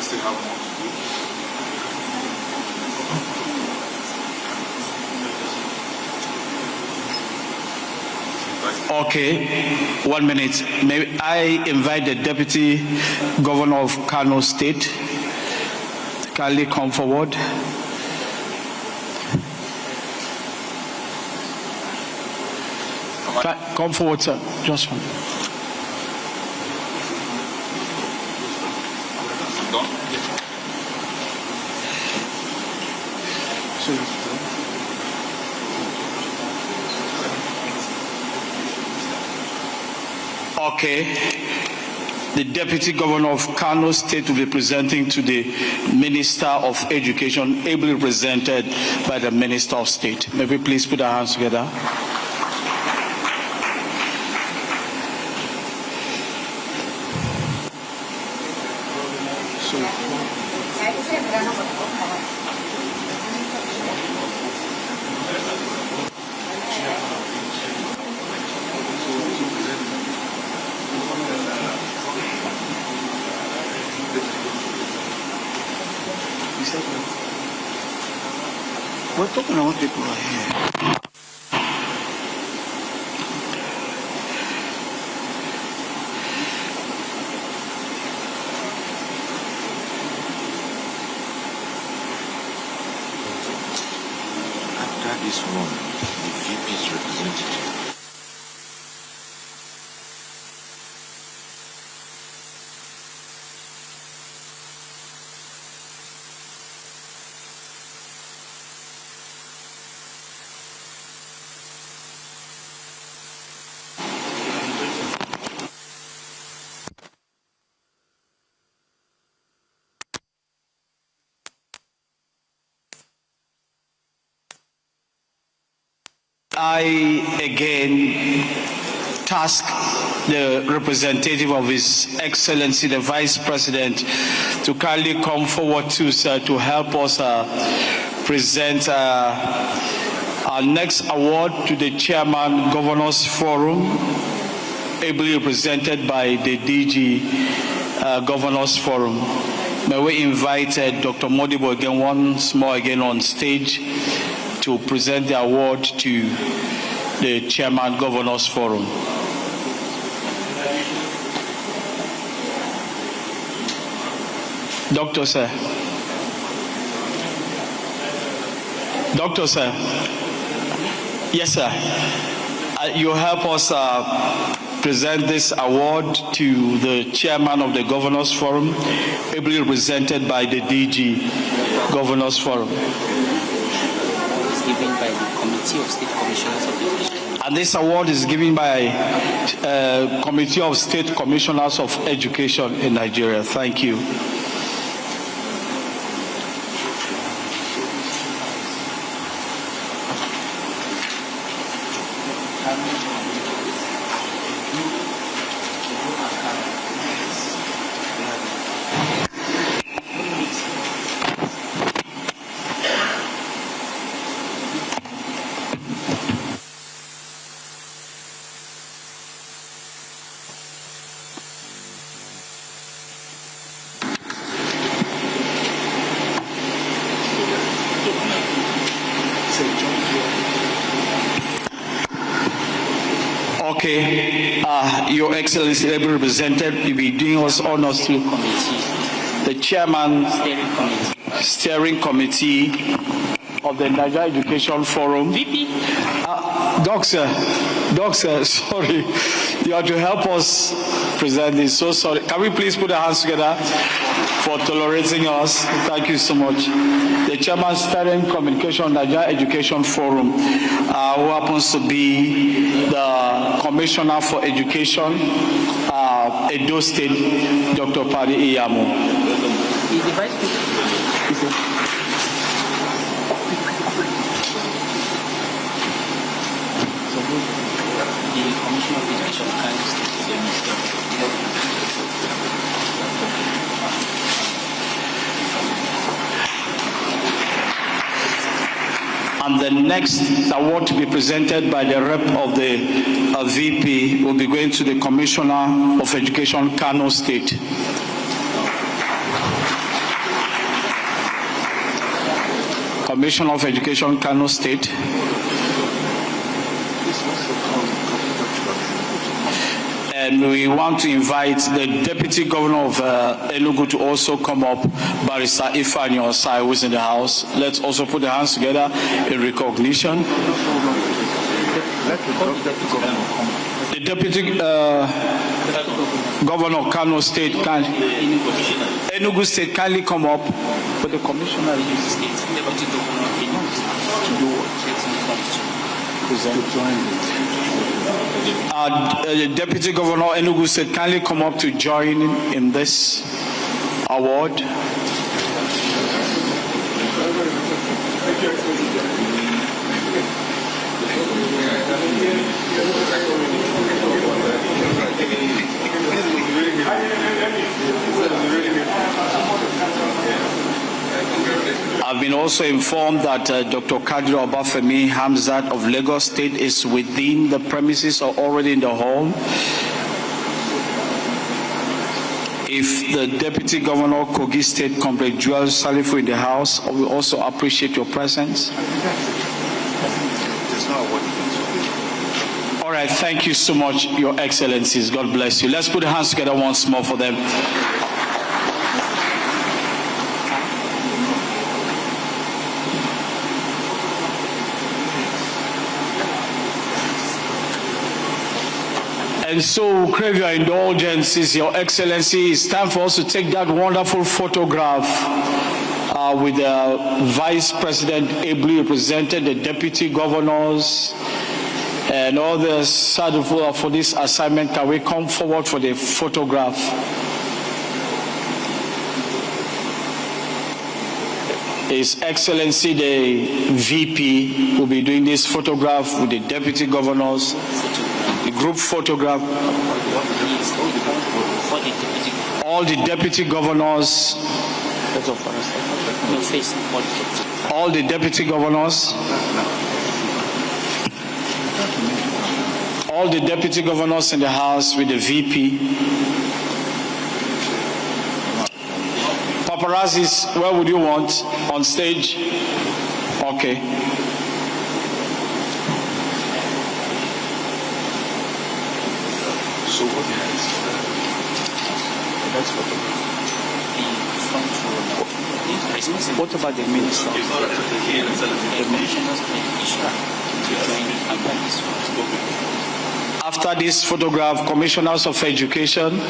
still have more to do. Okay, 1 minute. May I invite the Deputy Governor of Kano State to kindly come forward. Come forward, sir. Just one. Okay. The Deputy Governor of Kano State will be presenting to the Minister of Education, ably represented by the Minister of State. May we please put our hands together. We're talking about people are here. After this one, the VP's representative. I again task the representative of His Excellency, the Vice President, to kindly come forward to, sir, to help us present our next award to the Chairman Governors Forum, ably represented by the DG Governors Forum. May we invite Dr. Modibo again, once more again on stage, to present the award to the Chairman Governors Forum. Doctor, sir. Doctor, sir. Yes, sir. You help us present this award to the Chairman of the Governors Forum, ably represented by the DG Governors Forum. Given by the Committee of State Commissioners of Education. And this award is given by Committee of State Commissioners of Education in Nigeria. Thank you. Okay, Your Excellency, ably represented, you'll be doing us honors to the Chairman Steering Committee of the Nigerian Education Forum. VP? Doctor, sorry, you have to help us present this. So sorry. Can we please put our hands together for tolerating us? Thank you so much. The Chairman Steering Communication Nigerian Education Forum, who happens to be the Commissioner for Education, Edo State, Dr. Padi Iyamo. The Vice President. The Commissioner of Education of Kano State. And the next award to be presented by the rep of the VP will be going to the Commissioner of Education, Kano State. Commissioner of Education, Kano State. And we want to invite the Deputy Governor of Enugu to also come up, Barrister Ifeanyi Osai, who is in the House. Let's also put the hands together in recognition. The Deputy Governor of Kano State, Enugu State, kindly come up. But the Commissioner of the State, Deputy Governor of Enugu State, to do what? Deputy Governor Enugu State, kindly come up to join in this award. I've been also informed that Dr. Kadri Obafemi Hamzat of Lagos State is within the premises or already in the hall. If the Deputy Governor Kogi State, Comrade Joel Salifu in the house, we also appreciate your presence. All right, thank you so much, Your Excellencies. God bless you. Let's put the hands together once more for them. And so, crave your indulgences, Your Excellency. It's time for us to take that wonderful photograph with the Vice President ably represented, the Deputy Governors, and all the certificates for this assignment. Can we come forward for the photograph? His Excellency, the VP, will be doing this photograph with the Deputy Governors. The group photograph. All the Deputy Governors. All the Deputy Governors. All the Deputy Governors in the House with the VP. Paparazzis, where would you want? On stage? Okay. So what What about the minister? After this photograph, Commissioners of Education.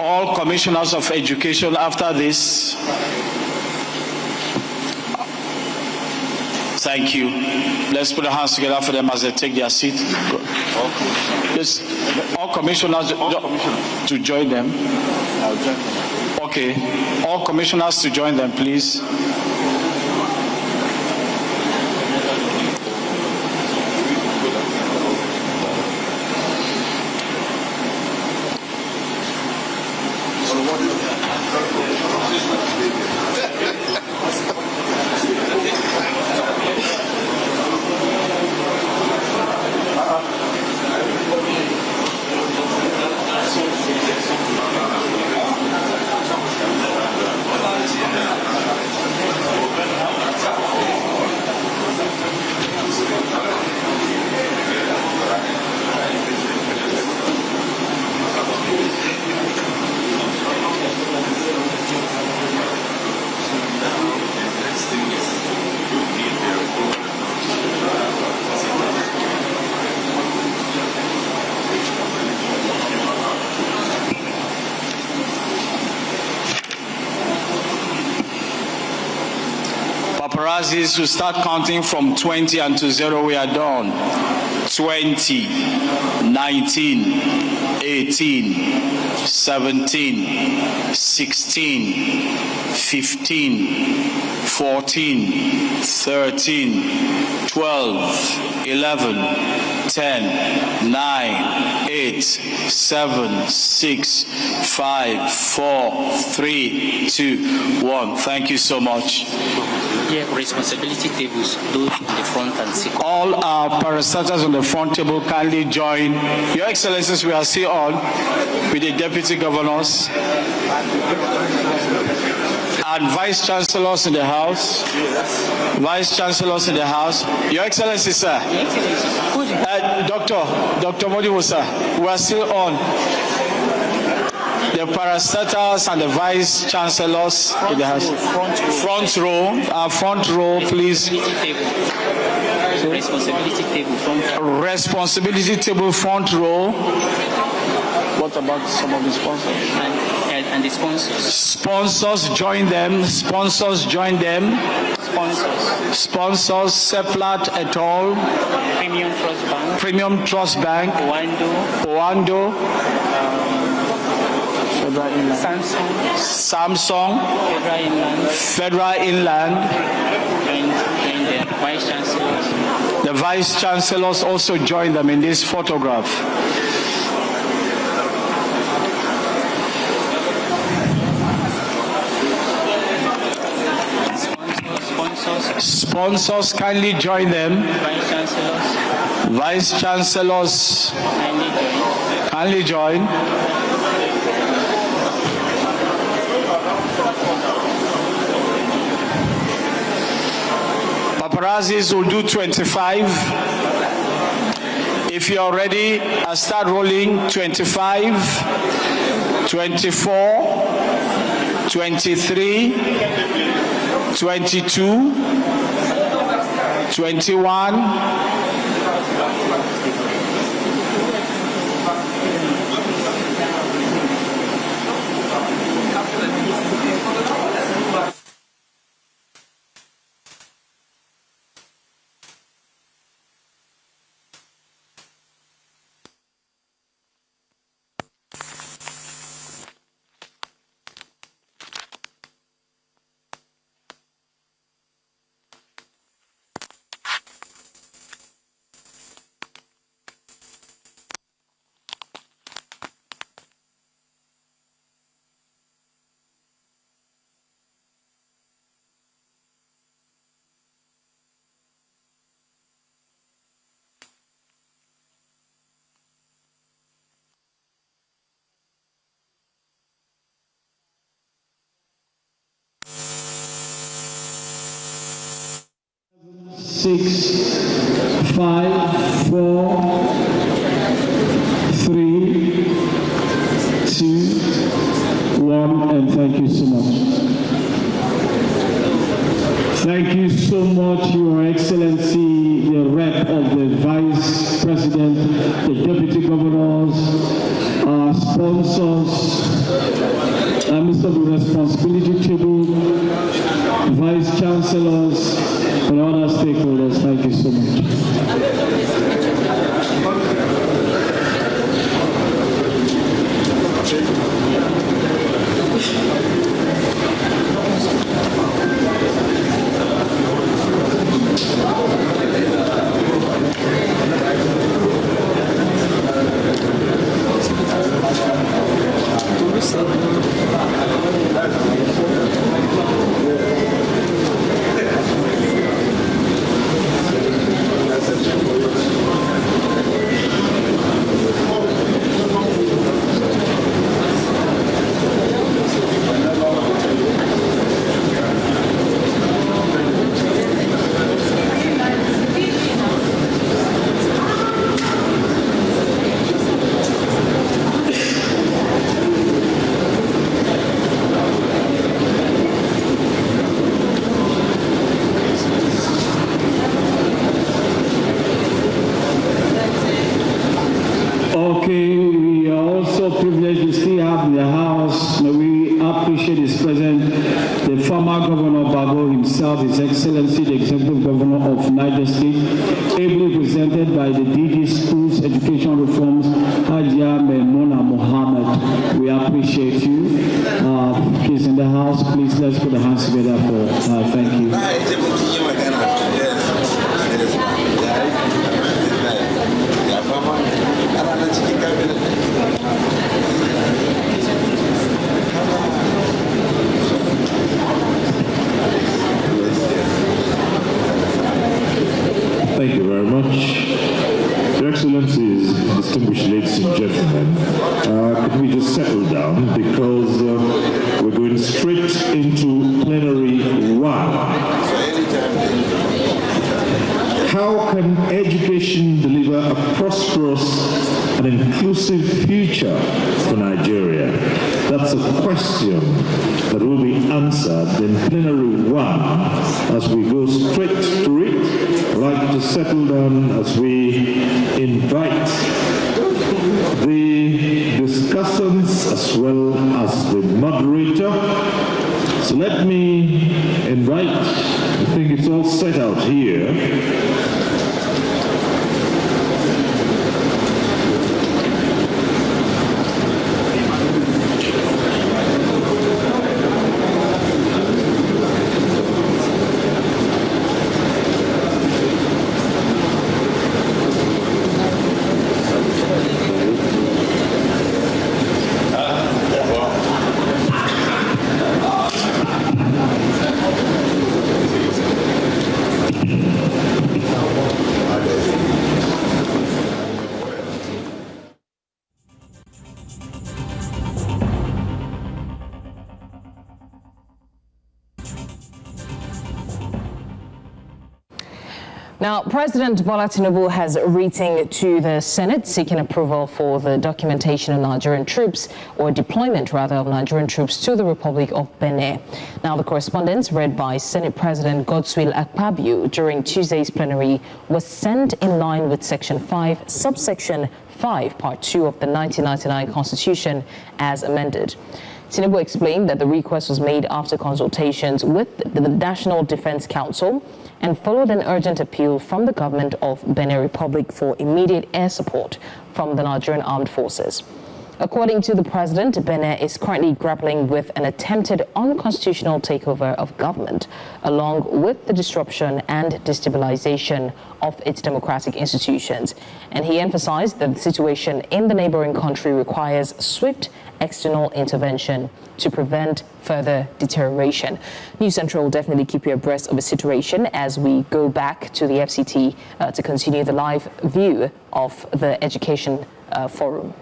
All Commissioners of Education after this. Thank you. Let's put our hands together for them as they take their seat. Yes, all commissioners to join them. Okay. All commissioners to join them, please. Paparazzis will start counting from 20 until 0. We are done. 20, 19, 18, 17, 16, 15, 14, 13, 12, 11, 10, 9, 8, 7, 6, 5, 4, 3, 2, 1. Thank you so much. Yeah, responsibility tables, those in the front and second. All our parastatals on the front table kindly join. Your Excellencies, we are still on with the Deputy Governors and Vice Chancellors in the House. Vice Chancellors in the House. Your Excellency, sir. Dr. Modibo, sir. We are still on. The parastatals and the Vice Chancellors in the House. Front row, please. Responsibility table, front row. Responsibility table, front row. What about some of the sponsors? And the sponsors. Sponsors, join them. Sponsors, join them. Sponsors, Seplat et al. Premium Trust Bank. Oando. Samsung. Federal Inland. And the Vice Chancellors. The Vice Chancellors also join them in this photograph. Sponsors, kindly join them. Vice Chancellors, kindly join. Paparazzis will do 25. If you're ready, I'll start rolling. 25, 24, 23, 22, 21, 6, 5, 4, 3, 2, 1, and thank you so much. Thank you so much, Your Excellency, the rep of the Vice President, the Deputy Governors, our sponsors, Mr. the Responsibility Table, Vice Chancellors, and other stakeholders. Thank you so much. Okay, we are also privileged to still have in the House. May we appreciate His presence, the former Governor Bago himself, His Excellency, the Executive Governor of Niger State, ably presented by the DG Schools Education Reforms, Hadiza Gabati. We appreciate you. Please in the House, please let's put the hands together for thank you. How can education deliver a prosperous and inclusive future for Nigeria? That's a question that will be answered in plenary 1 as we go straight to it. I'd like to settle down as we invite the discussants as well as the moderator. So let me invite, I think it's all set out here. Now, President Bola Tinubu has written to the Senate seeking approval for the documentation of Nigerian troops, or deployment rather, of Nigerian troops to the Republic of Benin. Now, the correspondence read by Senate President Godswill Akpabio during Tuesday's plenary was sent in line with Section 5, subsection 5, Part 2 of the 1999 Constitution as amended. Tinubu explained that the request was made after consultations with the National Defense Council and followed an urgent appeal from the government of Benin Republic for immediate air support from the Nigerian Armed Forces. According to the president, Benin is currently grappling with an attempted unconstitutional takeover of government, along with the disruption and destabilization of its democratic institutions. And he emphasized that the situation in the neighboring country requires swift external intervention to prevent further deterioration. News Central will definitely keep you abreast of the situation as we go back to the FCT to continue the live view of the education forum.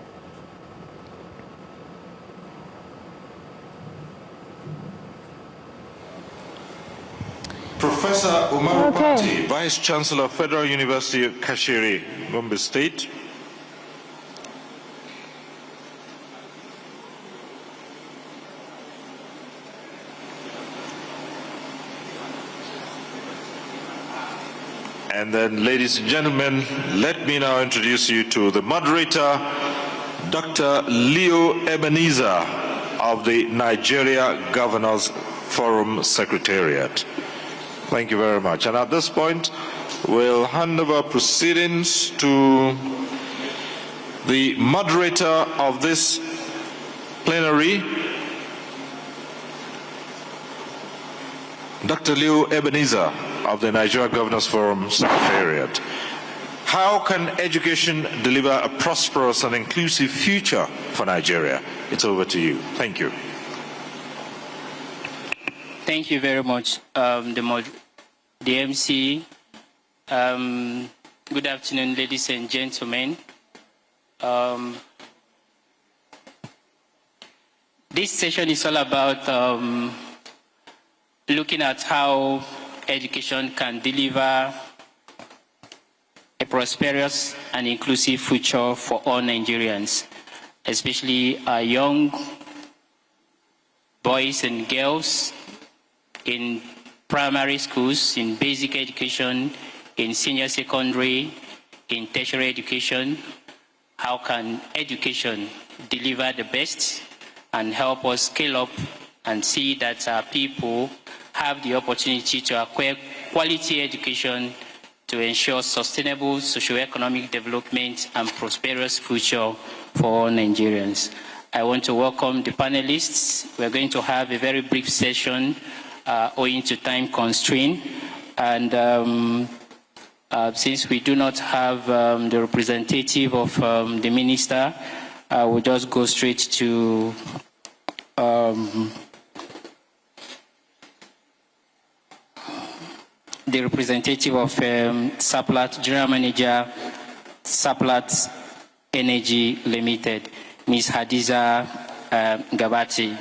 Professor Umar Patti, Vice Chancellor, Federal University of Kashiri, Gombe State. And then, ladies and gentlemen, let me now introduce you to the moderator, Dr. Leo Ebenezer of the Nigeria Governors Forum Secretariat. Thank you very much. And at this point, we'll hand over proceedings to the moderator of this plenary, Dr. Leo Ebenezer of the Nigeria Governors Forum Secretariat. How can education deliver a prosperous and inclusive future for Nigeria? It's over to you. Thank you. Thank you very much, the MC. Good afternoon, ladies and gentlemen. This session is all about looking at how education can deliver a prosperous and inclusive future for all Nigerians, especially our young boys and girls in primary schools, in basic education, in senior secondary, in tertiary education. How can education deliver the best and help us scale up and see that our people have the opportunity to acquire quality education to ensure sustainable socio-economic development and prosperous future for all Nigerians. I want to welcome the panelists. We're going to have a very brief session owing to time constraint. And since we do not have the representative of the minister, we'll just go straight to the representative of Seplat, General Manager, Seplat Energy Limited, Ms. Hadiza Gabati.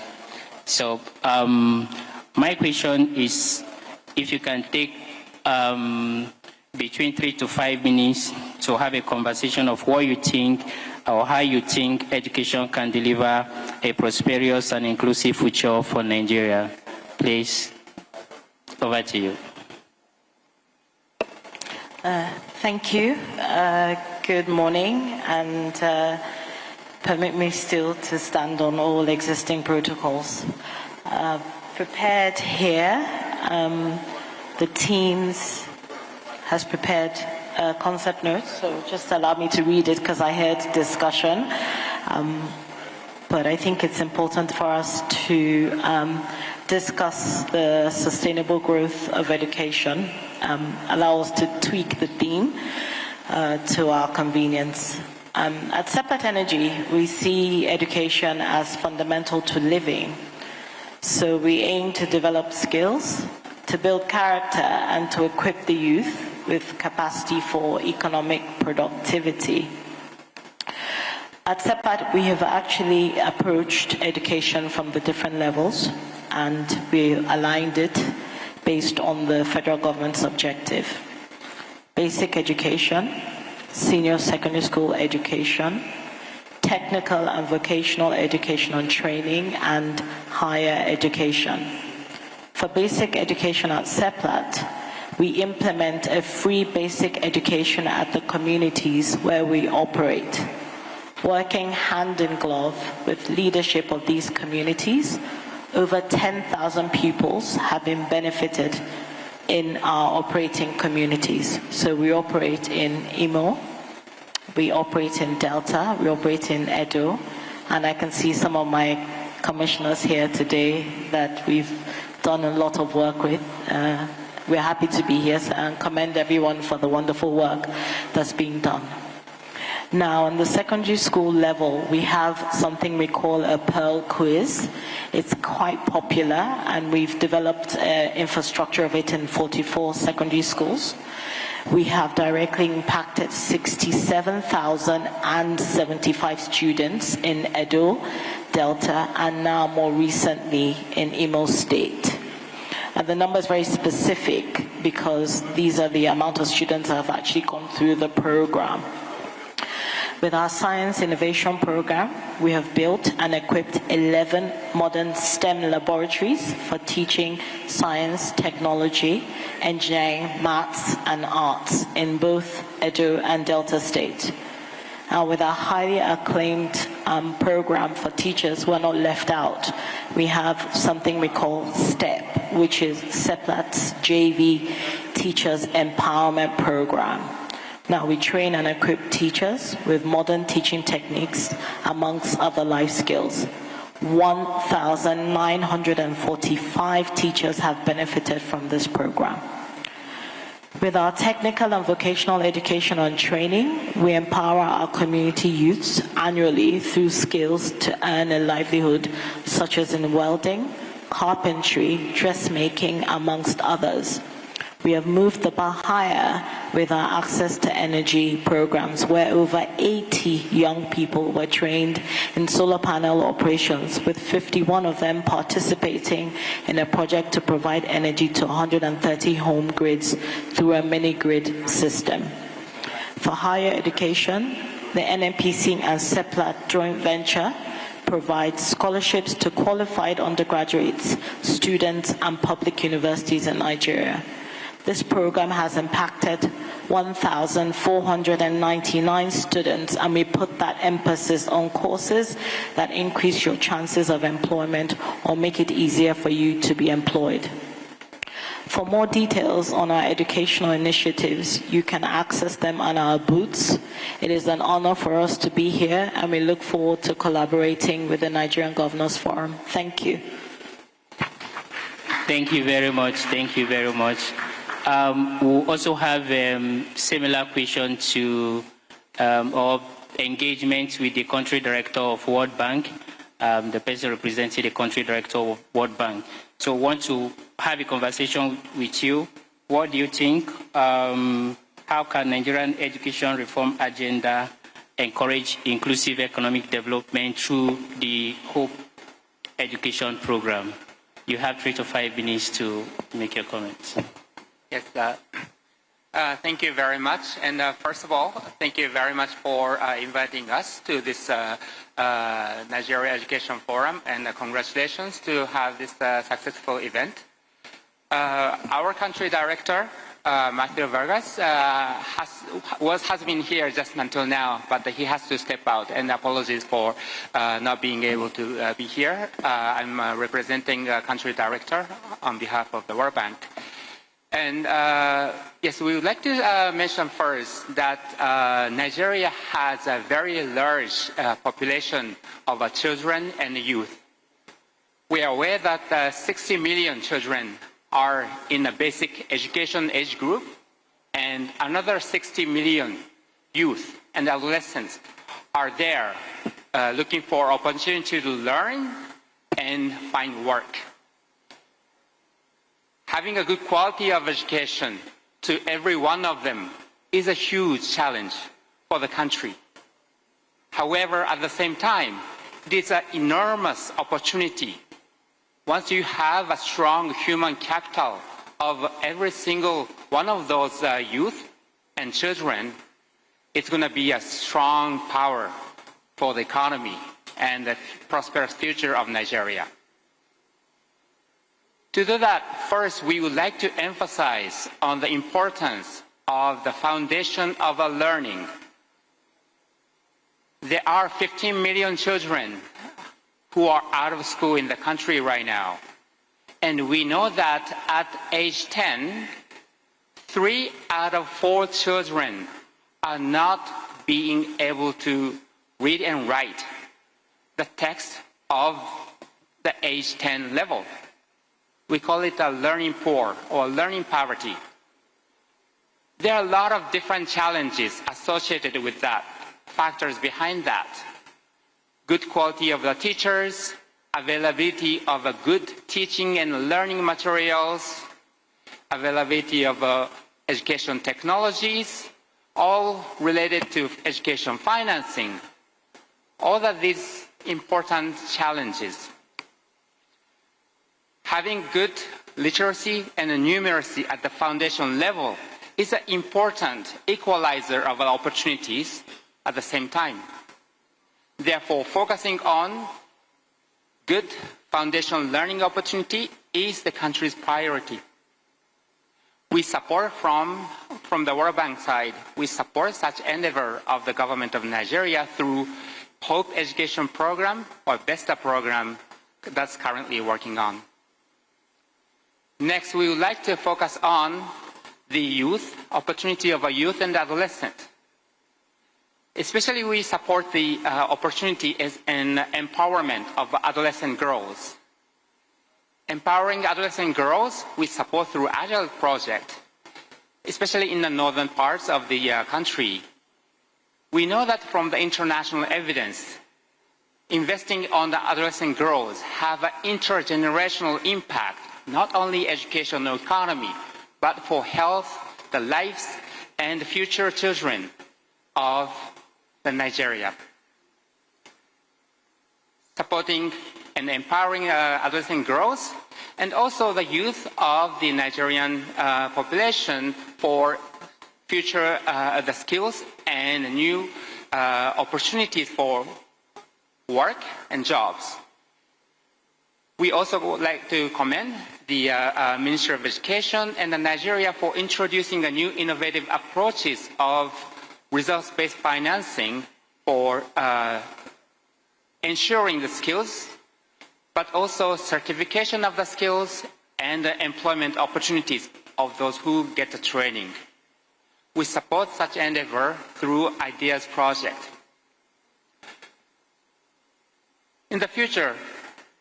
So my question is, if you can take the between 3 to 5 minutes to have a conversation of what you think or how you think education can deliver a prosperous and inclusive future for Nigeria. Please, over to you. Thank you. Good morning, and permit me still to stand on all existing protocols. Prepared here, the teams has prepared concept notes, so just allow me to read it because I heard discussion. But I think it's important for us to discuss the sustainable growth of education, allow us to tweak the theme to our convenience. At Seplat Energy, we see education as fundamental to living. So we aim to develop skills, to build character, and to equip the youth with capacity for economic productivity. At Seplat, we have actually approached education from the different levels, and we aligned it based on the federal government's objective. Basic education, senior secondary school education, technical and vocational education and training, and higher education. For basic education at Seplat, we implement a free basic education at the communities where we operate. Working hand in glove with leadership of these communities, over 10,000 pupils have been benefited in our operating communities. So we operate in Imo, we operate in Delta, we operate in Edo, and I can see some of my commissioners here today that we've done a lot of work with. We're happy to be here and commend everyone for the wonderful work that's being done. Now, on the secondary school level, we have something we call a Pearl quiz. It's quite popular, and we've developed infrastructure of it in 44 secondary schools. We have directly impacted 67,075 students in Edo, Delta, and now more recently in Imo State. And the number is very specific because these are the amount of students that have actually gone through the program. With our science innovation program, we have built and equipped 11 modern STEM laboratories for teaching science, technology, engineering, maths, and arts in both Edo and Delta State. With our highly acclaimed program for teachers who are not left out, we have something we call STEP, which is Seplat's JV Teachers Empowerment Program. Now, we train and equip teachers with modern teaching techniques, amongst other life skills. 1,945 teachers have benefited from this program. With our technical and vocational education and training, we empower our community youths annually through skills to earn a livelihood, such as in welding, carpentry, dressmaking, amongst others. We have moved the bar higher with our access to energy programs, where over 80 young people were trained in solar panel operations, with 51 of them participating in a project to provide energy to 130 home grids through a mini-grid system. For higher education, the NNPC and Seplat joint venture provides scholarships to qualified undergraduates, students, and public universities in Nigeria. This program has impacted 1,499 students, and we put that emphasis on courses that increase your chances of employment or make it easier for you to be employed. For more details on our educational initiatives, you can access them on our booths. It is an honor for us to be here, and we look forward to collaborating with the Nigerian Governors Forum. Thank you. Thank you very much. Thank you very much. We'll also have similar question to or engagement with the country director of World Bank, the person representing the country director of World Bank. So I want to have a conversation with you. What do you think? How can Nigerian education reform agenda encourage inclusive economic development through the Hope Education Program? You have 3 to 5 minutes to make your comments. Yes, Thank you very much. And first of all, thank you very much for inviting us to this Nigeria Education Forum, and congratulations to have this successful event. Our country director, Matthew Vargas, has been here just until now, but he has to step out, and apologies for not being able to be here. I'm representing country director on behalf of the World Bank. And yes, we would like to mention first that Nigeria has a very large population of children and youth. We are aware that 60 million children are in a basic education age group, and another 60 million youth and adolescents are there looking for opportunity to learn and find work. Having a good quality of education to every one of them is a huge challenge for the country. However, at the same time, it is an enormous opportunity. Once you have a strong human capital of every single one of those youth and children, it's going to be a strong power for the economy and the prosperous future of Nigeria. To do that, first, we would like to emphasize on the importance of the foundation of learning. There are 15 million children who are out of school in the country right now. And we know that at age 10, 3 out of 4 children are not being able to read and write the text of the age 10 level. We call it a learning poor or learning poverty. There are a lot of different challenges associated with that, factors behind that. Good quality of the teachers, availability of a good teaching and learning materials, availability of education technologies, all related to education financing. All of these important challenges. Having good literacy and numeracy at the foundation level is an important equalizer of opportunities at the same time. Therefore, focusing on good foundation learning opportunity is the country's priority. We support from the World Bank side, we support such endeavor of the government of Nigeria through Hope Education Program or BESTA program that's currently working on. Next, we would like to focus on the youth, opportunity of a youth and adolescent. Especially we support the opportunity as an empowerment of adolescent girls. Empowering adolescent girls, we support through Agile project, especially in the northern parts of the country. We know that from the international evidence, investing on the adolescent girls have an intergenerational impact, not only education or economy, but for health, the lives, and the future children of the Nigeria. Supporting and empowering adolescent girls, and also the youth of the Nigerian population for future the skills and new opportunities for work and jobs. We also would like to commend the Ministry of Education and Nigeria for introducing a new innovative approaches of results-based financing for ensuring the skills, but also certification of the skills and the employment opportunities of those who get the training. We support such endeavor through IDEAS project. In the future,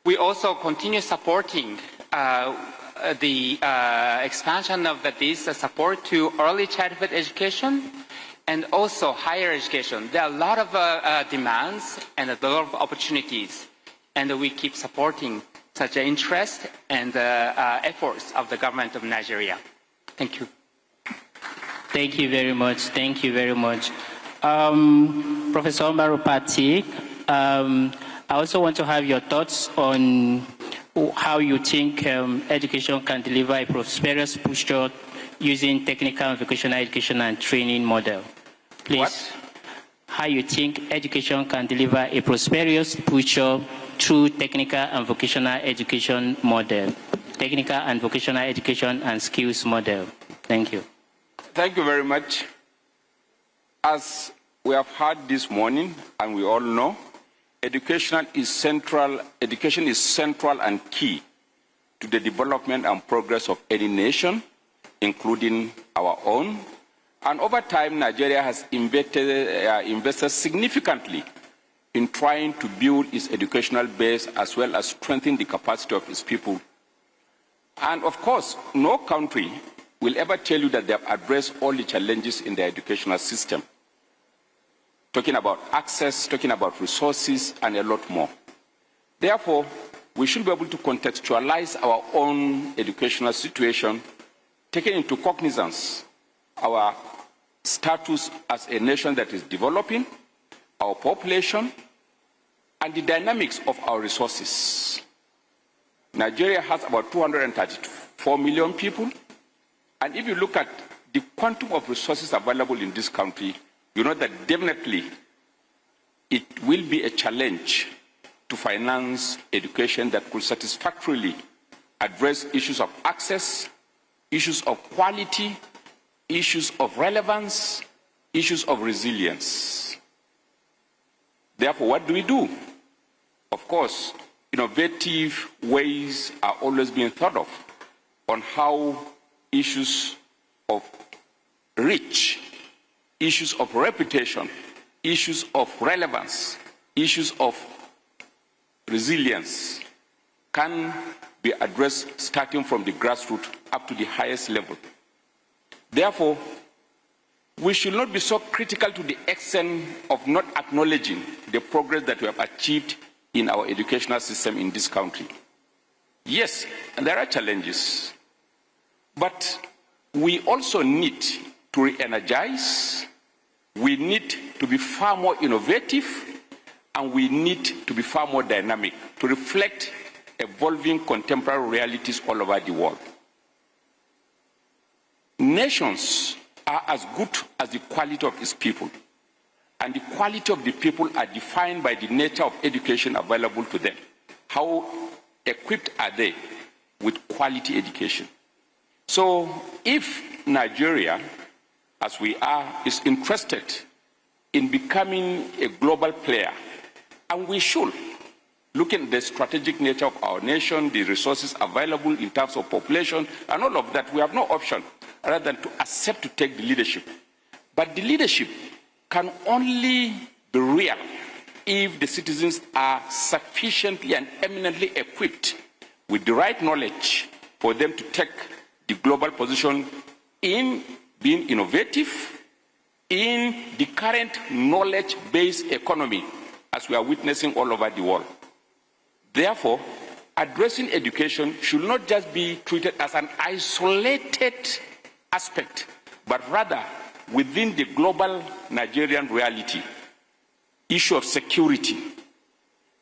we also continue supporting the expansion of this support to early childhood education and also higher education. There are a lot of demands and a lot of opportunities, and we keep supporting such an interest and efforts of the government of Nigeria. Thank you. Thank you very much. Thank you very much. Professor Marupati, I also want to have your thoughts on how you think education can deliver a prosperous future using technical and vocational education and training model. Please, What? how you think education can deliver a prosperous future through technical and vocational education model, technical and vocational education and skills model. Thank you. Thank you very much. As we have heard this morning, and we all know, education is central and key to the development and progress of any nation, including our own. And over time, Nigeria has invested significantly in trying to build its educational base as well as strengthen the capacity of its people. And of course, no country will ever tell you that they have addressed all the challenges in the educational system. Talking about access, talking about resources, and a lot more. Therefore, we should be able to contextualize our own educational situation, taking into cognizance our status as a nation that is developing, our population, and the dynamics of our resources. Nigeria has about 234 million people, and if you look at the quantum of resources available in this country, you know that definitely it will be a challenge to finance education that could satisfactorily address issues of access, issues of quality, issues of relevance, issues of resilience. Therefore, what do we do? Of course, innovative ways are always being thought of on how issues of reach, issues of reputation, issues of relevance, issues of resilience can be addressed starting from the grassroots up to the highest level. Therefore, we should not be so critical to the extent of not acknowledging the progress that we have achieved in our educational system in this country. Yes, there are challenges, but we also need to re-energize, we need to be far more innovative, and we need to be far more dynamic to reflect evolving contemporary realities all over the world. Nations are as good as the quality of its people, and the quality of the people are defined by the nature of education available to them. How equipped are they with quality education? So if Nigeria, as we are, is interested in becoming a global player, and we should, looking at the strategic nature of our nation, the resources available in terms of population, and all of that, we have no option rather than to accept to take the leadership. But the leadership can only be real if the citizens are sufficiently and eminently equipped with the right knowledge for them to take the global position in being innovative in the current knowledge-based economy as we are witnessing all over the world. Therefore, addressing education should not just be treated as an isolated aspect, but rather within the global Nigerian reality. Issue of security,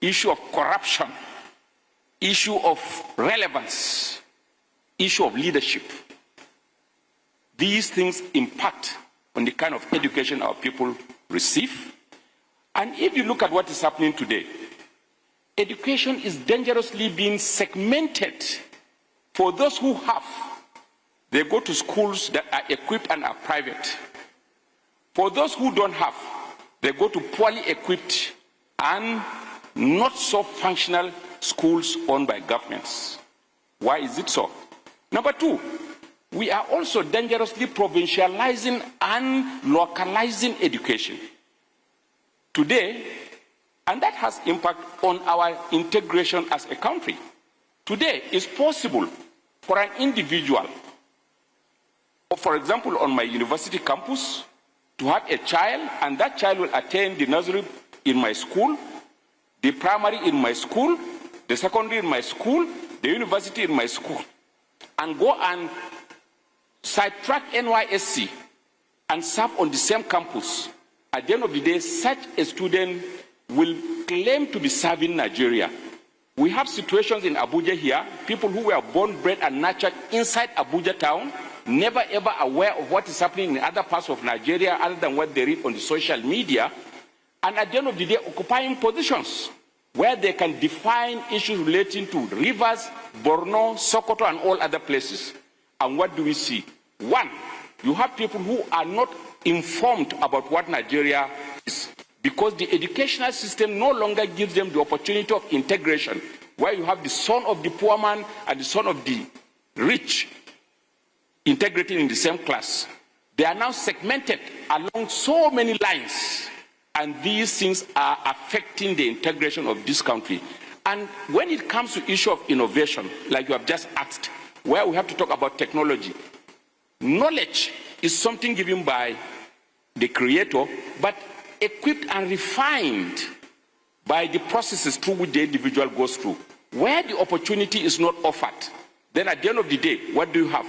issue of corruption, issue of relevance, issue of leadership. These things impact on the kind of education our people receive. And if you look at what is happening today, education is dangerously being segmented. For those who have, they go to schools that are equipped and are private. For those who don't have, they go to poorly equipped and not so functional schools owned by governments. Why is it so? Number two, we are also dangerously provincializing and localizing education. Today, and that has impact on our integration as a country. Today, it's possible for an individual, for example, on my university campus, to have a child, and that child will attend the nursery in my school, the primary in my school, the secondary in my school, the university in my school, and go and sidetrack NYSC and serve on the same campus. At the end of the day, such a student will claim to be serving Nigeria. We have situations in Abuja here, people who were born, bred, and nurtured inside Abuja town, never ever aware of what is happening in other parts of Nigeria other than what they read on the social media, and at the end of the day occupying positions where they can define issues relating to rivers, Borno, Sokoto, and all other places. And what do we see? One, you have people who are not informed about what Nigeria is, because the educational system no longer gives them the opportunity of integration, where you have the son of the poor man and the son of the rich integrating in the same class. They are now segmented along so many lines, and these things are affecting the integration of this country. And when it comes to issue of innovation, like you have just asked, where we have to talk about technology, knowledge is something given by the creator, but equipped and refined by the processes through which the individual goes through. Where the opportunity is not offered, then at the end of the day, what do you have?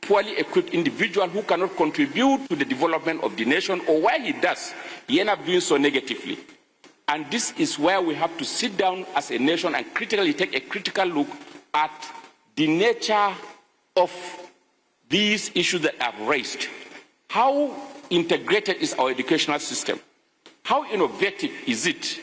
Poorly equipped individual who cannot contribute to the development of the nation, or where he does, he ends up doing so negatively. And this is where we have to sit down as a nation and critically take a critical look at the nature of these issues that are raised. How integrated is our educational system? How innovative is it?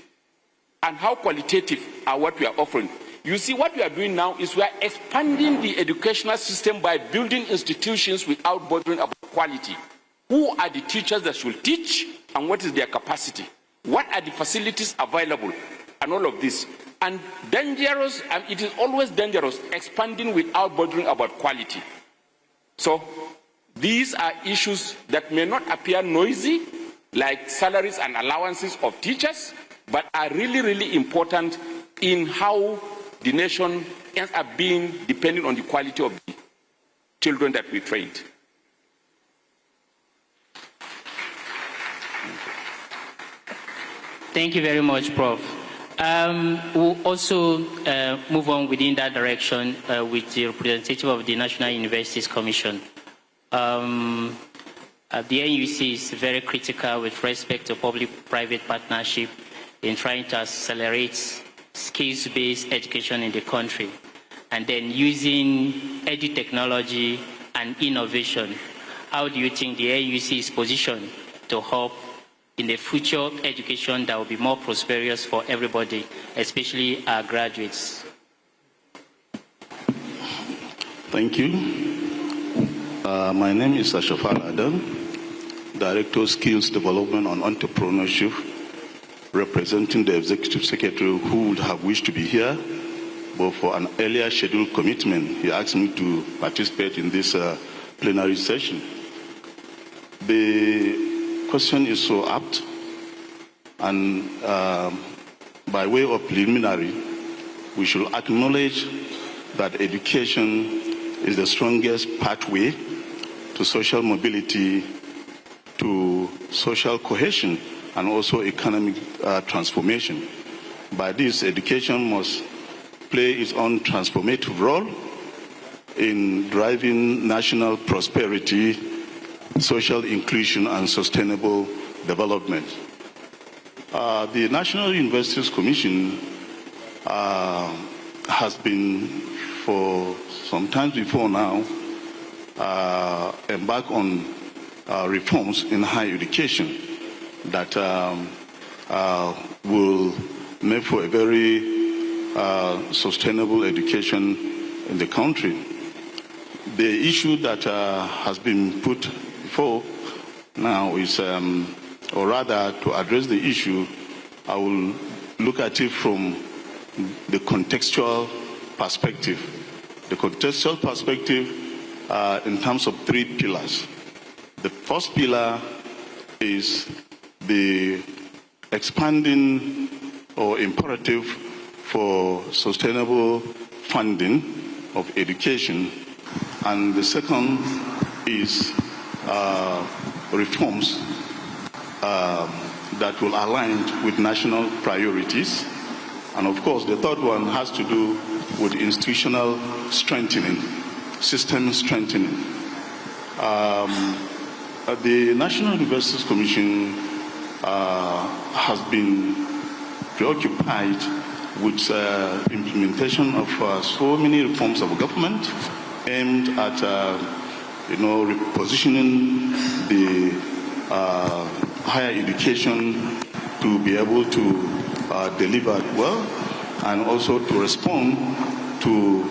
And how qualitative are what we are offering? You see, what we are doing now is we are expanding the educational system by building institutions without bothering about quality. Who are the teachers that should teach, and what is their capacity? What are the facilities available, and all of this? And dangerous, and it is always dangerous, expanding without bothering about quality. So these are issues that may not appear noisy, like salaries and allowances of teachers, but are really, really important in how the nation ends up being depending on the quality of the children that we trained. Thank you very much, Prof. We'll also move on within that direction with the representative of the National Universities Commission. The NUC is very critical with respect to public-private partnership in trying to accelerate skills-based education in the country, and then using edu-technology and innovation. How do you think the NUC is positioned to help in the future education that will be more prosperous for everybody, especially our graduates? Thank you. My name is Ashafal Adam, Director of Skills Development and Entrepreneurship, representing the Executive Secretary who would have wished to be here, but for an earlier scheduled commitment, he asked me to participate in this plenary session. The question is so apt, and by way of preliminary, we should acknowledge that education is the strongest pathway to social mobility, to social cohesion, and also economic transformation. By this, education must play its own transformative role in driving national prosperity, social inclusion, and sustainable development. The National Universities Commission has been, for some time before now, embarked on reforms in higher education that will make for a very sustainable education in the country. The issue that has been put before now is, or rather to address the issue, I will look at it from the contextual perspective. The contextual perspective in terms of three pillars. The first pillar is the expanding or imperative for sustainable funding of education, and the second is reforms that will align with national priorities, and of course the third one has to do with institutional strengthening, system strengthening. The National Universities Commission has been preoccupied with implementation of so many reforms of government aimed at repositioning the higher education to be able to deliver well, and also to respond to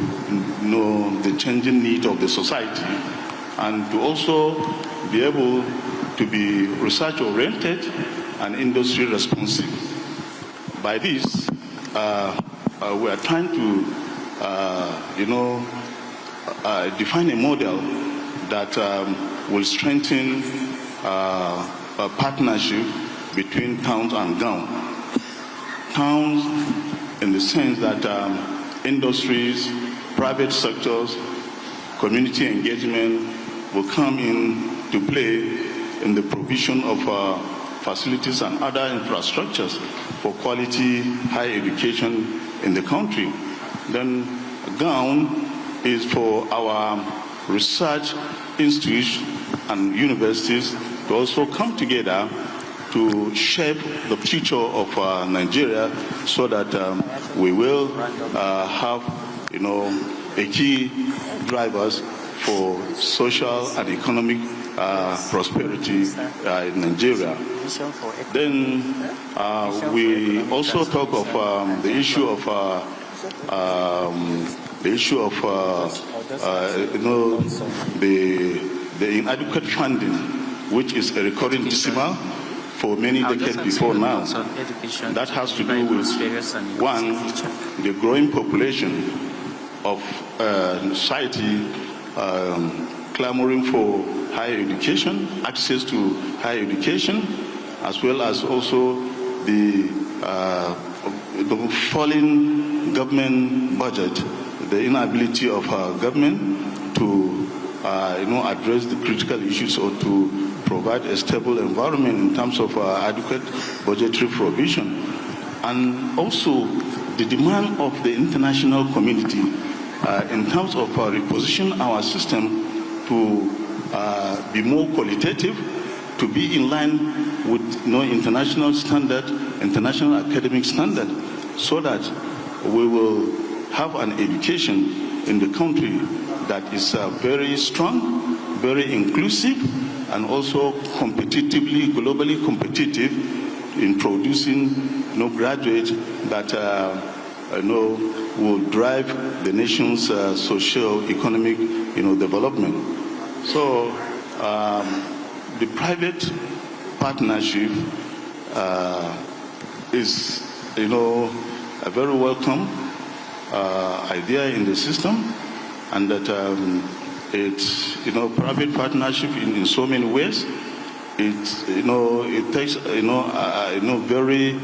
the changing need of the society, and to also be able to be research-oriented and industry-responsive. By this, we are trying to, define a model that will strengthen a partnership between towns and GOWN. Towns, in the sense that industries, private sectors, community engagement will come in to play in the provision of facilities and other infrastructures for quality higher education in the country. Then GOWN is for our research institutes and universities to also come together to shape the future of Nigeria, so that we will have, a key drivers for social and economic prosperity in Nigeria. Then we also talk of the issue of the inadequate funding, which is a recurring decimal for many decades before now. That has to do with, one, the growing population of society clamoring for higher education, access to higher education, as well as also the falling government budget, the inability of our government to address the critical issues or to provide a stable environment in terms of adequate budgetary provision. And also the demand of the international community in terms of reposition our system to be more qualitative, to be in line with international standard, international academic standard, so that we will have an education in the country that is very strong, very inclusive, and also competitively, globally competitive in producing graduates that will drive the nation's socio-economic development. So the private partnership is a very welcome idea in the system, and that it's private partnership in so many ways. It takes very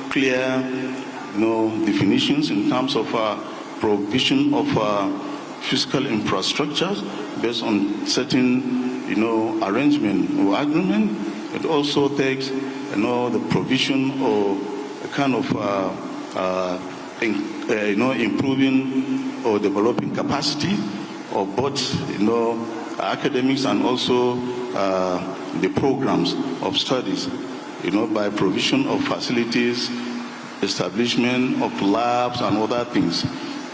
clear definitions in terms of provision of fiscal infrastructures based on certain arrangement or agreement. It also takes the provision or a kind of improving or developing capacity of both academics and also the programs of studies, by provision of facilities, establishment of labs and other things.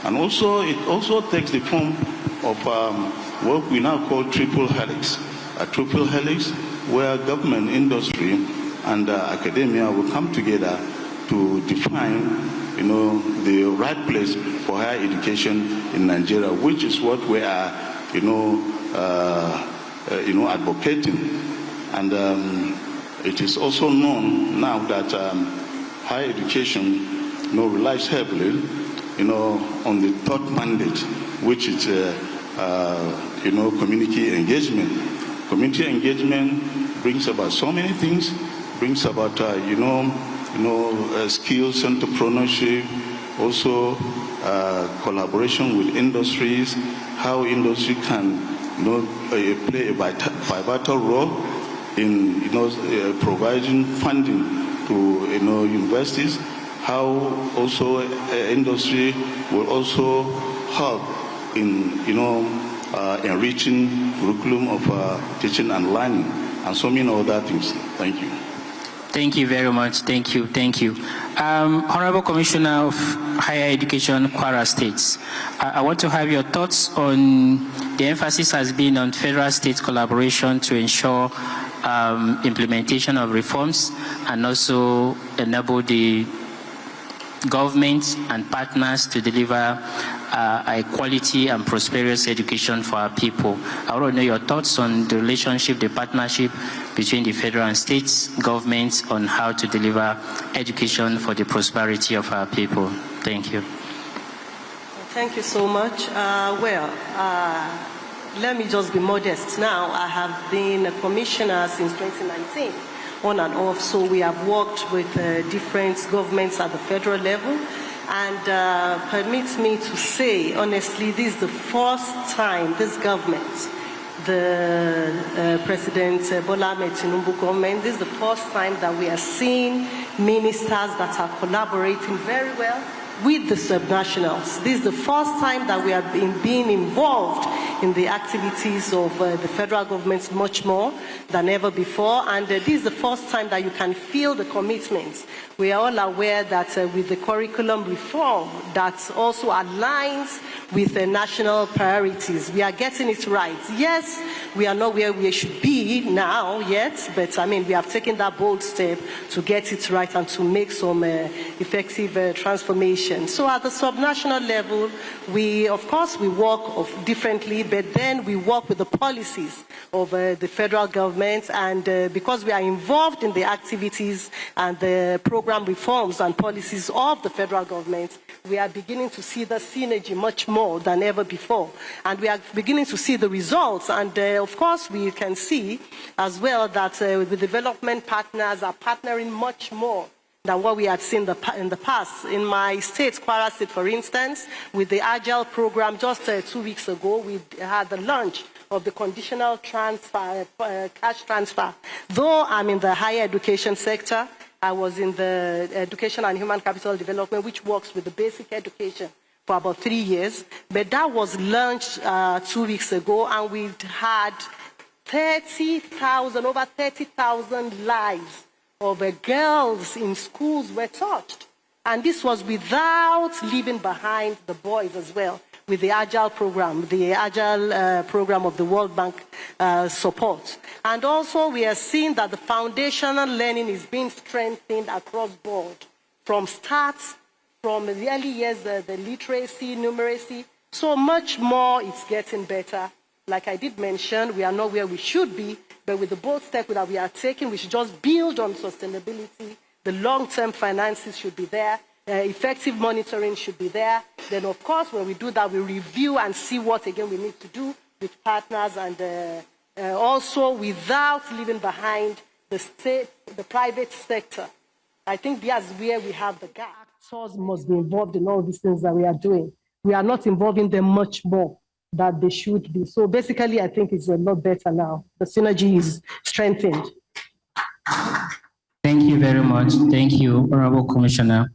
And also it also takes the form of what we now call triple helix. A triple helix where government, industry, and academia will come together to define the right place for higher education in Nigeria, which is what we are advocating. And it is also known now that higher education relies heavily on the third mandate, which is community engagement. Community engagement brings about so many things, brings about skills, entrepreneurship, also collaboration with industries, how industry can play a vital role in providing funding to universities, how also industry will also help in enriching curriculum of teaching and learning, and so many other things. Thank you. Thank you very much. Thank you. Thank you. Honorable Commissioner of Higher Education, Kwara State, I want to have your thoughts on the emphasis has been on federal-state collaboration to ensure implementation of reforms and also enable the government and partners to deliver a quality and prosperous education for our people. I want to know your thoughts on the relationship, the partnership between the federal and state governments on how to deliver education for the prosperity of our people. Thank you. Thank you so much. Let me just be modest now. I have been a commissioner since 2019, on and off, so we have worked with different governments at the federal level. And permit me to say, honestly, this is the first time this government, the President Bola Ahmed Tinubu government, this is the first time that we are seeing ministers that are collaborating very well with the subnationals. This is the first time that we have been being involved in the activities of the federal government much more than ever before. And this is the first time that you can feel the commitment. We are all aware that with the curriculum reform that also aligns with the national priorities, we are getting it right. Yes, we are not where we should be now yet, but I mean, we have taken that bold step to get it right and to make some effective transformation. So at the subnational level, we, of course, we work differently, but then we work with the policies of the federal government, and because we are involved in the activities and the program reforms and policies of the federal government, we are beginning to see the synergy much more than ever before. And we are beginning to see the results. And of course, we can see as well that the development partners are partnering much more than what we had seen in the past. In my state, Kwara State, for instance, with the Agile program, just 2 weeks ago, we had the launch of the conditional transfer, cash transfer. Though I'm in the higher education sector, I was in the Education and Human Capital Development, which works with the basic education for about 3 years. But that was launched 2 weeks ago, and we had 30,000, over 30,000 lives of girls in schools were touched. And this was without leaving behind the boys as well, with the Agile program, program of the World Bank support. And also we are seeing that the foundational learning is being strengthened across board, from the early years, the literacy, numeracy, so much more. It's getting better. Like I did mention, we are not where we should be, but with the bold step that we are taking, we should just build on sustainability. The long-term finances should be there. Effective monitoring should be there. Then, of course, when we do that, we review and see what, again, we need to do with partners, and also without leaving behind the state, the private sector. I think that's where we have the gap. Actors must be involved in all these things that we are doing. We are not involving them much more than they should be. So basically, I think it's a lot better now. The synergy is strengthened. Thank you very much. Thank you, Honorable Commissioner.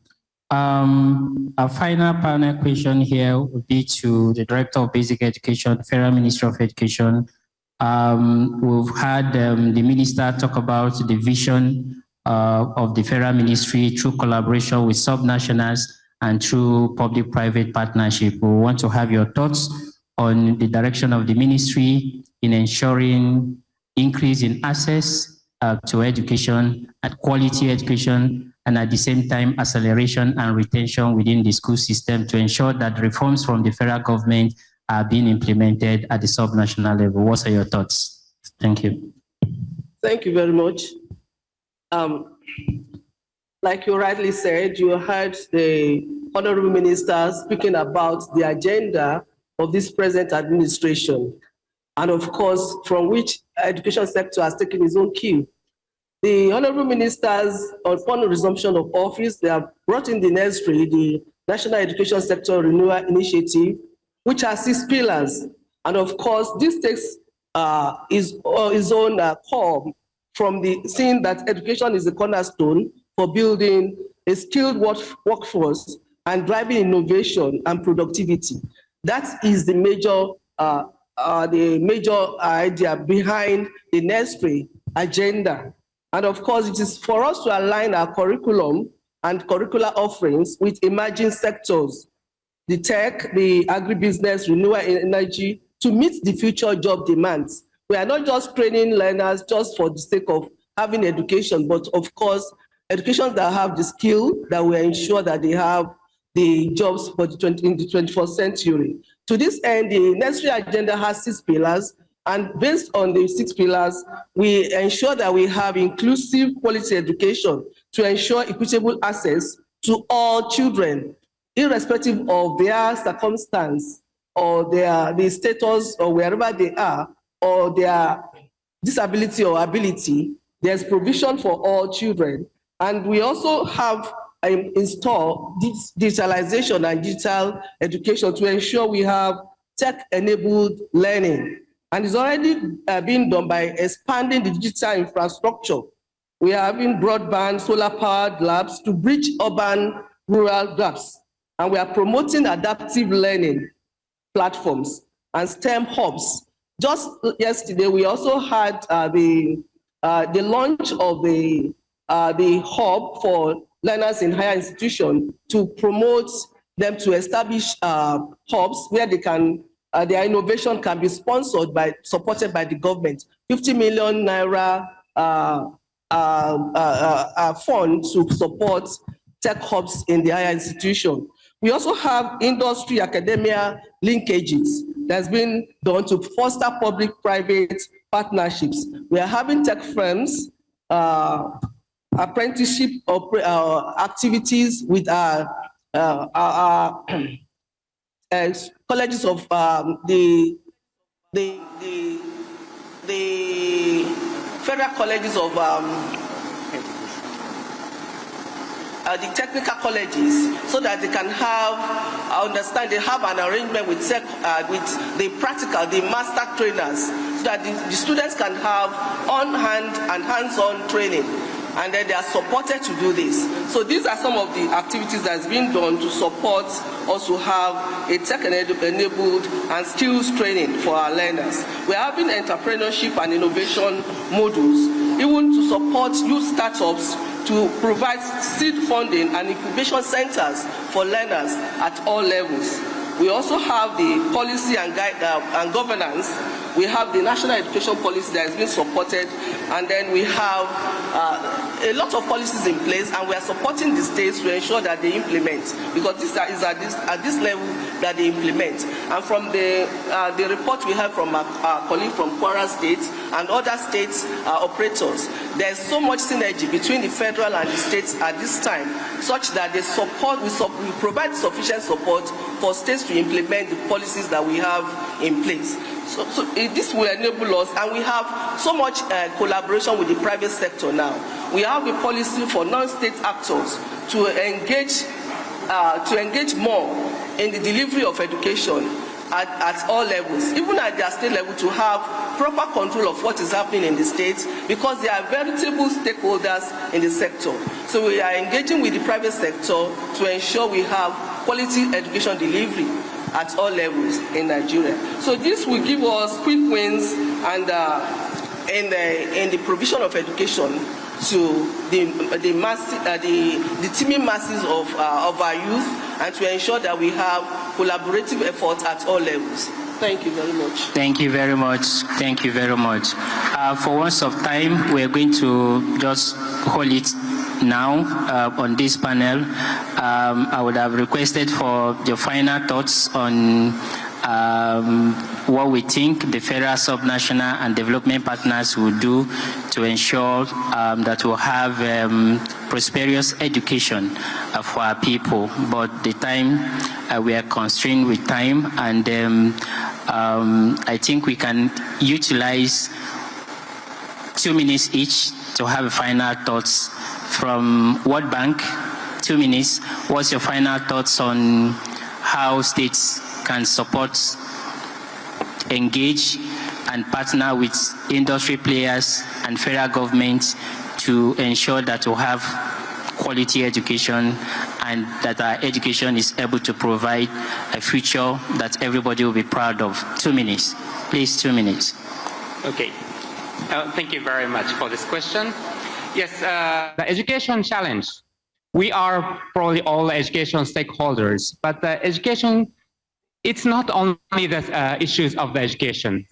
Our final panel question here would be to the Director of Basic Education, Federal Ministry of Education. We've had the Minister talk about the vision of the Federal Ministry through collaboration with subnationals and through public-private partnership. We want to have your thoughts on the direction of the Ministry in ensuring increase in access to education, at quality education, and at the same time, acceleration and retention within the school system to ensure that reforms from the federal government are being implemented at the subnational level. What are your thoughts? Thank you. Thank you very much. Like you rightly said, you heard the Honorable Minister speaking about the agenda of this present administration, and of course, from which education sector has taken its own cue. The Honorable Ministers, upon the resumption of office, they have brought in the NESRI, the National Education Sector Renewal Initiative, which has 6 pillars. And of course, this takes his own core from seeing that education is the cornerstone for building a skilled workforce and driving innovation and productivity. That is the major idea behind the NESRI agenda. And of course, it is for us to align our curriculum and curricular offerings with emerging sectors, the tech, the agribusiness, renewable energy, to meet the future job demands. We are not just training learners just for the sake of having education, but of course, education that have the skill that will ensure that they have the jobs for in the 21st century. To this end, the necessary agenda has 6 pillars, and based on the 6 pillars, we ensure that we have inclusive quality education to ensure equitable access to all children, irrespective of their circumstance or their status or wherever they are, or their disability or ability. There's provision for all children. And we also have installed digitalization and digital education to ensure we have tech-enabled learning. And it's already being done by expanding the digital infrastructure. We are having broadband, solar-powered labs to bridge urban-rural gaps. And we are promoting adaptive learning platforms and STEM hubs. Just yesterday, we also had the launch of the hub for learners in higher institutions to promote them to establish hubs where they can, their innovation can be supported by the government. 50 million naira fund to support tech hubs in the higher institution. We also have industry academia linkages that's been done to foster public-private partnerships. We are having tech firms, apprenticeship activities with our colleges of the federal colleges of the technical colleges, so that they can have, they have an arrangement with the practical, the master trainers, so that the students can have on-hand and hands-on training, and then they are supported to do this. So these are some of the activities that's been done to support us to have a tech-enabled and skills training for our learners. We're having entrepreneurship and innovation modules, even to support youth startups, to provide seed funding and incubation centers for learners at all levels. We also have the policy and governance. We have the national education policy that has been supported, and then we have a lot of policies in place, and we are supporting the states to ensure that they implement, because this is at this level that they implement. And from the report we have from our colleague from Kwara State and other states operators, there's so much synergy between the federal and the states at this time, such that they support, we provide sufficient support for states to implement the policies that we have in place. So this will enable us, and we have so much collaboration with the private sector now. We have a policy for non-state actors to engage more in the delivery of education at all levels, even at their state level, to have proper control of what is happening in the states, because they are veritable stakeholders in the sector. So we are engaging with the private sector to ensure we have quality education delivery at all levels in Nigeria. So this will give us quick wins and in the provision of education to the teeming masses of our youth, and to ensure that we have collaborative efforts at all levels. Thank you very much. Thank you very much. Thank you very much. For once of time, we're going to just hold it now on this panel. I would have requested for your final thoughts on what we think the federal, subnational, and development partners will do to ensure that we'll have prosperous education for our people. But the time, we are constrained with time, and I think we can utilize 2 minutes each to have final thoughts. From World Bank, 2 minutes. What's your final thoughts on how states can support, engage, and partner with industry players and federal government to ensure that we have quality education, and that our education is able to provide a future that everybody will be proud of? 2 minutes. Please, 2 minutes. Okay. Thank you very much for this question. Yes, the education challenge. We are probably all education stakeholders, but the education, it's not only the issues of the education.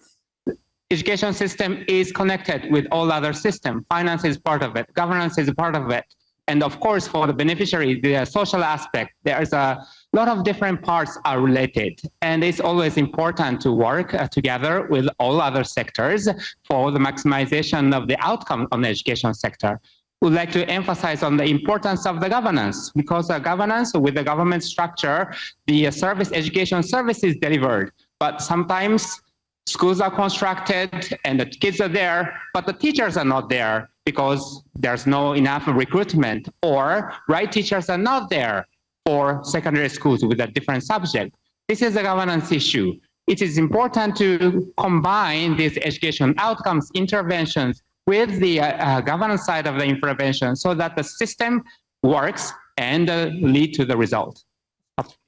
Education system is connected with all other systems. Finance is part of it. Governance is part of it. And of course, for the beneficiary, the social aspect, there's a lot of different parts are related. And it's always important to work together with all other sectors for the maximization of the outcome on the education sector. We'd like to emphasize on the importance of the governance, because the governance with the government structure, the education service is delivered. But sometimes schools are constructed and the kids are there, but the teachers are not there because there's no enough recruitment, or right teachers are not there for secondary schools with a different subject. This is a governance issue. It is important to combine these education outcomes interventions with the governance side of the intervention so that the system works and lead to the result.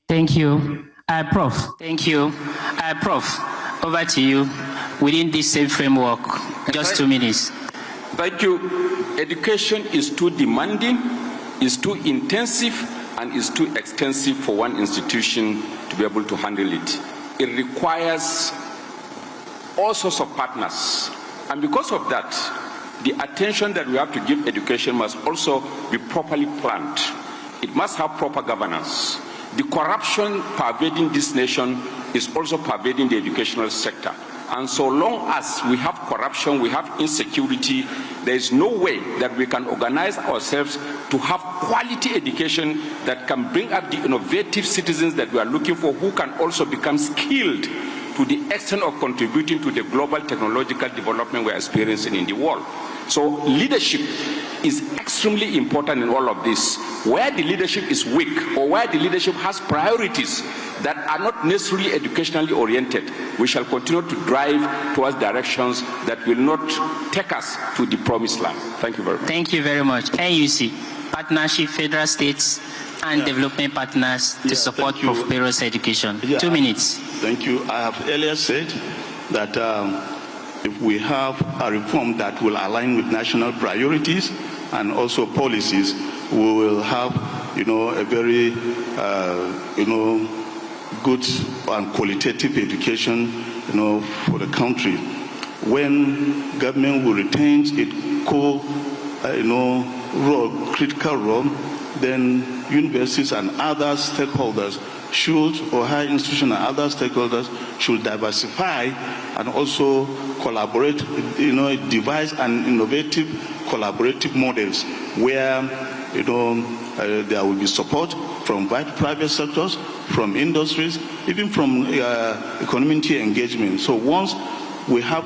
Thank you. Prof, thank you. Prof, over to you. Within this same framework, just 2 minutes. Thank you. Education is too demanding, is too intensive, and is too extensive for one institution to be able to handle it. It requires all sorts of partners. And because of that, the attention that we have to give education must also be properly planned. It must have proper governance. The corruption pervading this nation is also pervading the educational sector. And so long as we have corruption, we have insecurity, there is no way that we can organize ourselves to have quality education that can bring up the innovative citizens that we are looking for, who can also become skilled to the extent of contributing to the global technological development we're experiencing in the world. So leadership is extremely important in all of this. Where the leadership is weak, or where the leadership has priorities that are not necessarily educationally oriented, we shall continue to drive towards directions that will not take us to the promised land. Thank you very much. Thank you very much. NUC, partnership, federal states, and development partners to support prosperous education. 2 minutes. Thank you. I have earlier said that if we have a reform that will align with national priorities and also policies, we will have, a very, good and qualitative education, for the country. When government will retain its critical role, then universities and other stakeholders should, or higher institutions and other stakeholders should diversify and also collaborate, devise an innovative collaborative models where, there will be support from private sectors, from industries, even from community engagement. So once we have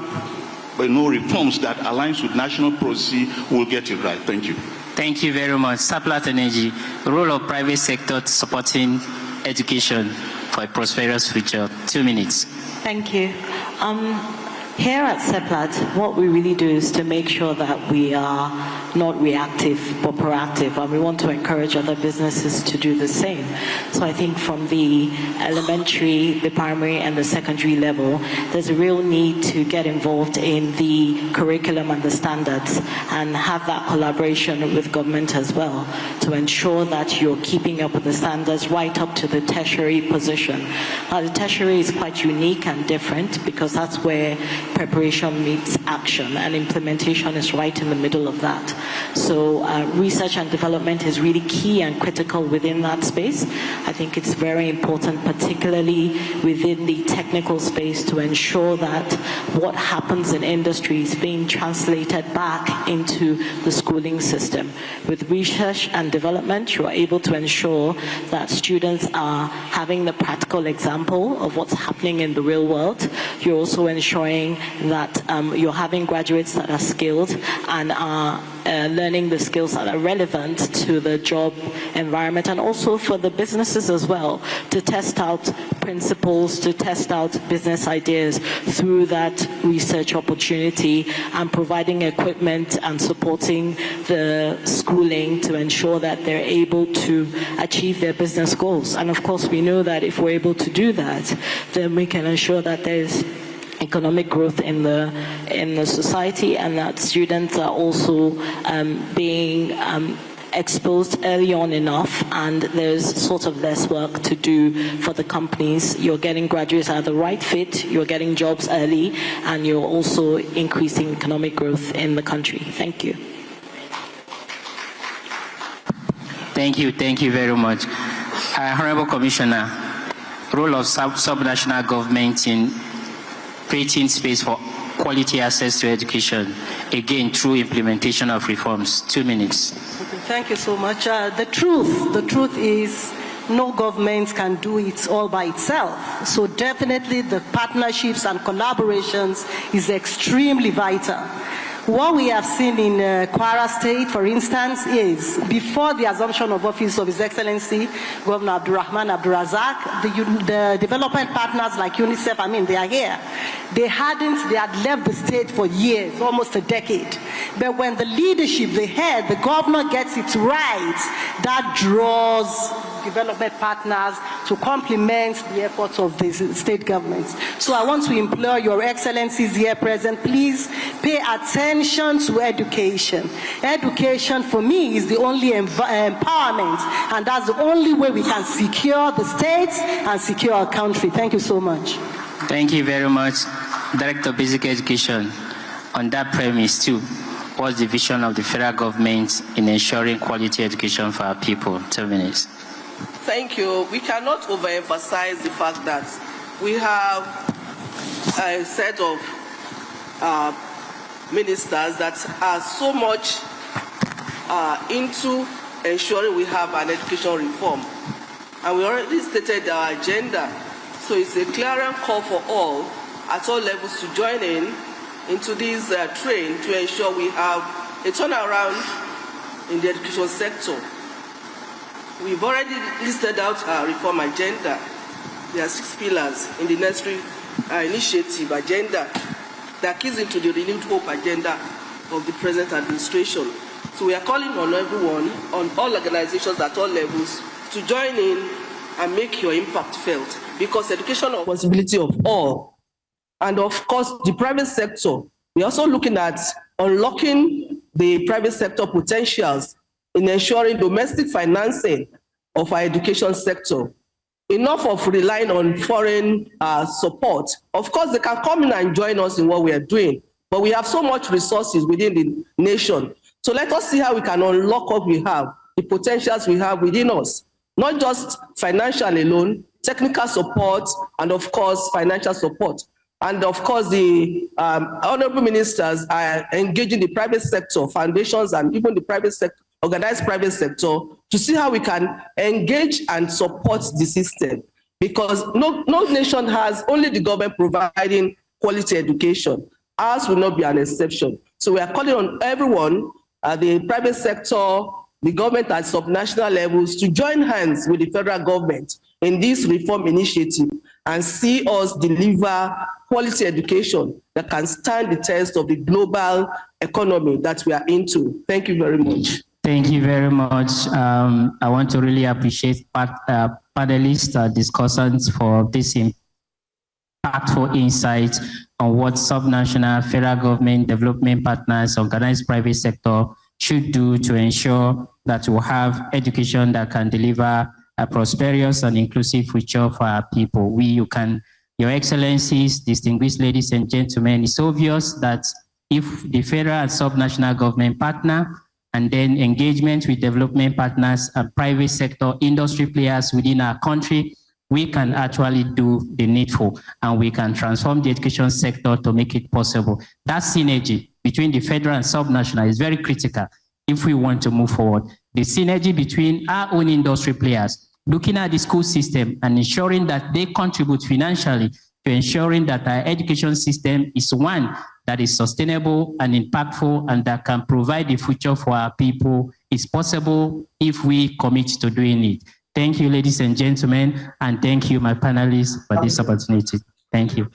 reforms that aligns with national policy, we'll get it right. Thank you. Thank you very much. Seplat Energy, role of private sector supporting education for a prosperous future. 2 minutes. Thank you. Here at Seplat, what we really do is to make sure that we are not reactive but proactive, and we want to encourage other businesses to do the same. So I think from the elementary, the primary, and the secondary level, there's a real need to get involved in the curriculum and the standards and have that collaboration with government as well to ensure that you're keeping up with the standards right up to the tertiary position. The tertiary is quite unique and different because that's where preparation meets action, and implementation is right in the middle of that. So research and development is really key and critical within that space. I think it's very important, particularly within the technical space, to ensure that what happens in industry is being translated back into the schooling system. With research and development, you are able to ensure that students are having the practical example of what's happening in the real world. You're also ensuring that you're having graduates that are skilled and are learning the skills that are relevant to the job environment, and also for the businesses as well, to test out principles, to test out business ideas through that research opportunity, and providing equipment and supporting the schooling to ensure that they're able to achieve their business goals. And of course, we know that if we're able to do that, then we can ensure that there's economic growth in the society, and that students are also being exposed early on enough, and there's sort of less work to do for the companies. You're getting graduates at the right fit, you're getting jobs early, and you're also increasing economic growth in the country. Thank you. Thank you very much. Honorable Commissioner, role of subnational government in creating space for quality access to education, again through implementation of reforms. 2 minutes. Okay, thank you so much. The truth is no government can do it all by itself. So definitely the partnerships and collaborations is extremely vital. What we have seen in Kwara State, for instance, is before the assumption of office of His Excellency, Governor Abdurrahman Abdurazak, the development partners like UNICEF, they are here. They had left the state for years, almost a decade. But when the leadership, the head, the governor gets it right, that draws development partners to complement the efforts of the state governments. So I want to implore your excellencies here present, please pay attention to education. Education for me is the only empowerment, and that's the only way we can secure the states and secure our country. Thank you so much. Thank you very much. Director of Basic Education, on that premise too, what's the vision of the federal government in ensuring quality education for our people? 2 minutes. Thank you. We cannot overemphasize the fact that we have a set of ministers that are so much into ensuring we have an education reform. And we already stated our agenda. So it's a clear call for all at all levels to join into this train to ensure we have a turnaround in the education sector. We've already listed out our reform agenda. There are 6 pillars in the necessary initiative agenda that keys into the renewed hope agenda of the present administration. So we are calling on everyone, on all organizations at all levels, to join in and make your impact felt, because education is a responsibility of all. And of course, the private sector, we're also looking at unlocking the private sector potentials in ensuring domestic financing of our education sector. Enough of relying on foreign support. Of course, they can come in and join us in what we are doing, but we have so much resources within the nation. So let us see how we can unlock what we have, the potentials we have within us. Not just financial alone, technical support, and of course, financial support. And of course, the honorable ministers are engaging the private sector, foundations, and even the private sector, organized private sector, to see how we can engage and support the system. Because no nation has only the government providing quality education. Ours will not be an exception. So we are calling on everyone, the private sector, the government at subnational levels, to join hands with the federal government in this reform initiative and see us deliver quality education that can stand the test of the global economy that we are into. Thank you very much. Thank you very much. I want to really appreciate panelists, discussants for this impactful insight on what subnational, federal government, development partners, organized private sector should do to ensure that we have education that can deliver a prosperous and inclusive future for our people. Your Excellencies, distinguished ladies and gentlemen, it's obvious that if the federal and subnational government partner, and then engagement with development partners and private sector industry players within our country, we can actually do the needful, and we can transform the education sector to make it possible. That synergy between the federal and subnational is very critical if we want to move forward. The synergy between our own industry players, looking at the school system and ensuring that they contribute financially to ensuring that our education system is one that is sustainable and impactful and that can provide the future for our people is possible if we commit to doing it. Thank you, ladies and gentlemen, and thank you, my panelists, for this opportunity. Thank you.